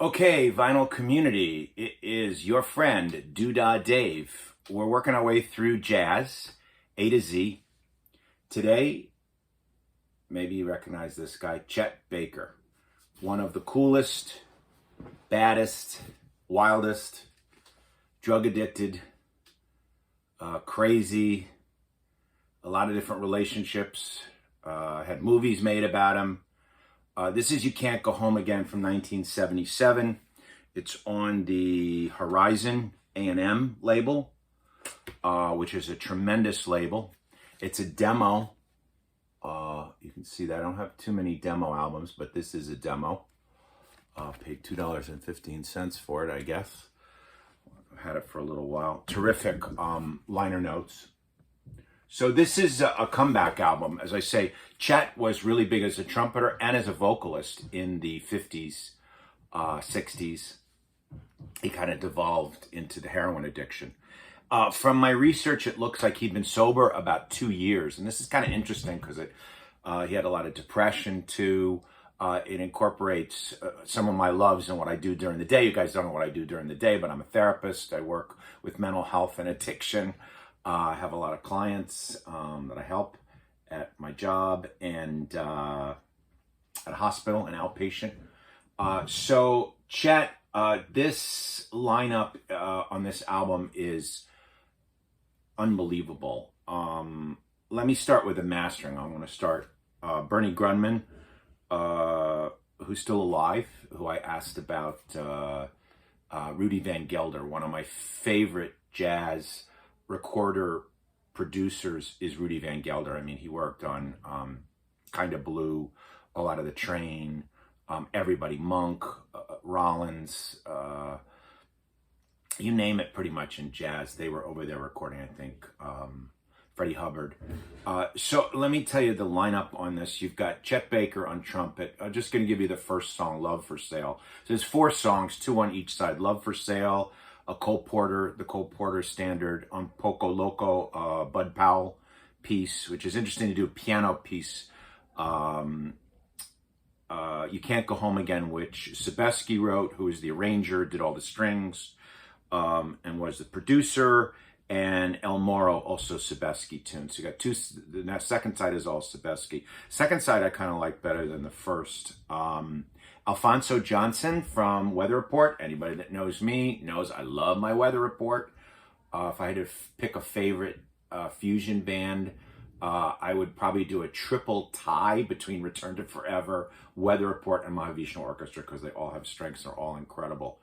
Okay, vinyl community, it is your friend Doodah Dave. We're working our way through jazz, A to Z. Today, maybe you recognize this guy, Chet Baker. One of the coolest, baddest, wildest, drug addicted, crazy, a lot of different relationships, had movies made about him. This is You Can't Go Home Again from 1977. It's on the Horizon A&M label, which is a tremendous label. It's a demo. You can see that I don't have too many demo albums, but this is a demo. Paid $2.15 for it, I guess. I've had it for a little while. Terrific liner notes. So this is a comeback album. As I say, Chet was really big as a trumpeter and as a vocalist in the 50s, 60s. He kind of devolved into the heroin addiction. From my research, it looks like he'd been sober about 2 years. And this is kind of interesting because he had a lot of depression too. It incorporates some of my loves and what I do during the day. You guys don't know what I do during the day, but I'm a therapist. I work with mental health and addiction. I have a lot of clients that I help at my job and at a hospital, an outpatient. So Chet, this lineup on this album is unbelievable. Let me start with the mastering. I'm going to start Bernie Grundman, who's still alive, who I asked about, Rudy Van Gelder, one of my favorite jazz recorder producers is Rudy Van Gelder. I mean, he worked on Kind of Blue, a lot of The Train, Everybody, Monk, Rollins, you name it pretty much in jazz. They were over there recording, I think, Freddie Hubbard. So let me tell you the lineup on this. You've got Chet Baker on trumpet. I'm just going to give you the first song, Love for Sale. So there's 4 songs, 2 on each side. Love for Sale, a Cole Porter, the Cole Porter standard, on Poco, Loco, Bud Powell piece, which is interesting to do a piano piece. You Can't Go Home Again, which Sebesky wrote, who is the arranger, did all the strings, and was the producer, and El Morro, also Sebesky tunes. So you got 2, the second side is all Sebesky. Second side I kind of like better than the first. Alphonso Johnson from Weather Report. Anybody that knows me knows I love my Weather Report. If I had to pick a favorite fusion band, I would probably do a triple tie between Return to Forever, Weather Report, and Mahavishnu Orchestra because they all have strengths. They're all incredible.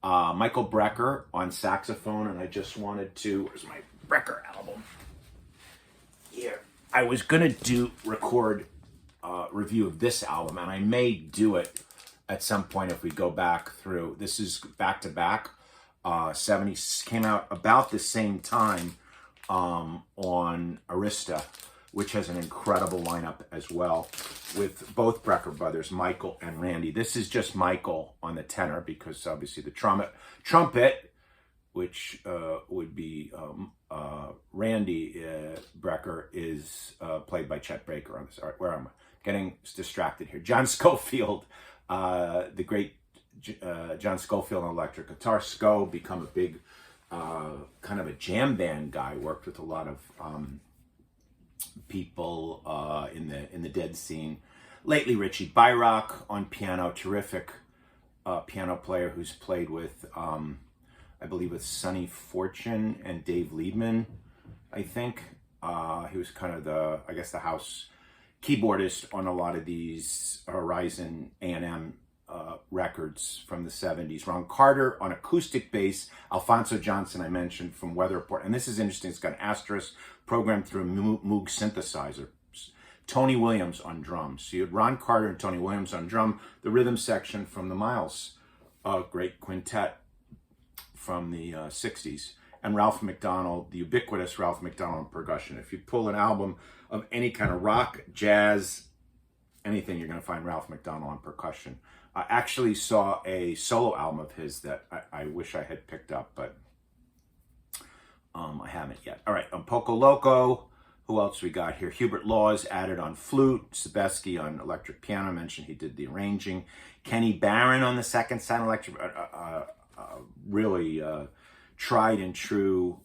Michael Brecker on saxophone, and I just wanted to, where's my Brecker album? Here. I was going to record a review of this album, and I may do it at some point if we go back through. This is back to back. 70s came out about the same time on Arista, which has an incredible lineup as well with both Brecker brothers, Michael and Randy. This is just Michael on the tenor because obviously the trumpet, which would be Randy Brecker, is played by Chet Baker on this. All right, where am I? Getting distracted here. John Scofield, the great John Scofield on electric guitar. Sco become a big kind of a jam band guy. Worked with a lot of people in the dead scene. Lately, Richie Byrock on piano, terrific piano player who's played with, I believe, with Sonny Fortune and Dave Liebman. I think he was kind of the house keyboardist on a lot of these Horizon A&M records from the 70s. Ron Carter on acoustic bass. Alphonso Johnson, I mentioned, from Weather Report. And this is interesting. It's got an asterisk programmed through a Moog synthesizer. Tony Williams on drums. So you had Ron Carter and Tony Williams on drum. The rhythm section from the Miles, great quintet from the 60s. And Ralph McDonald, the ubiquitous Ralph McDonald on percussion. If you pull an album of any kind of rock, jazz, anything, you're going to find Ralph McDonald on percussion. I actually saw a solo album of his that I wish I had picked up, but I haven't yet. All right, Poco Loco, Who else we got here? Hubert Laws added on flute. Sebesky on electric piano. I mentioned he did the arranging. Kenny Barron on the second sound electric. Really tried and true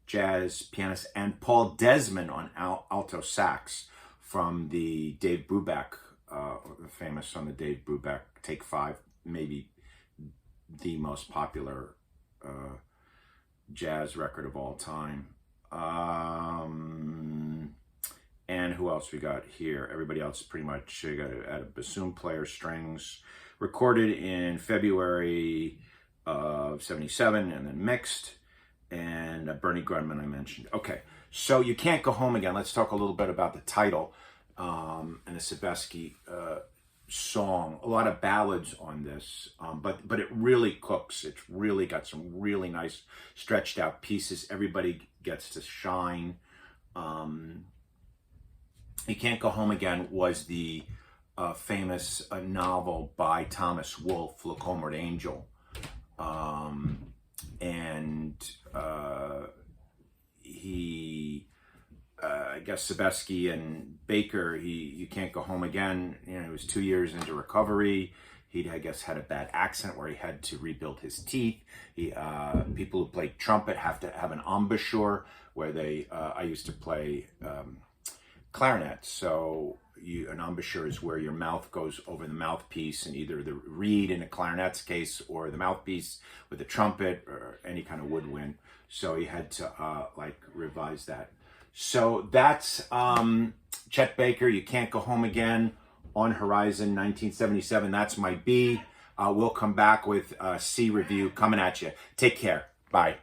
jazz pianist. And Paul Desmond on alto sax from the Dave Brubeck, famous on the Dave Brubeck Take 5, maybe the most popular jazz record of all time. And who else we got here? Everybody else pretty much got a bassoon player, strings, recorded in February of '77 and then mixed. And Bernie Grundman I mentioned. Okay, so You Can't Go Home Again. Let's talk a little bit about the title and the Sebesky song. A lot of ballads on this, but it really cooks. It's really got some really nice stretched out pieces. Everybody gets to shine. You Can't Go Home Again was the famous novel by Thomas Wolfe, Look Homeward Angel. I guess Sebesky and Brecker, You Can't Go Home Again, he was 2 years into recovery. He, I guess, had a bad accident where he had to rebuild his teeth. People who play trumpet have to have an embouchure where I used to play clarinet. So an embouchure is where your mouth goes over the mouthpiece, and either the reed in a clarinet's case or the mouthpiece with the trumpet or any kind of woodwind. So he had to revise that. So that's Chet Baker, You Can't Go Home Again, on Horizon 1977. That's my B. We'll come back with a C review coming at you. Take care. Bye.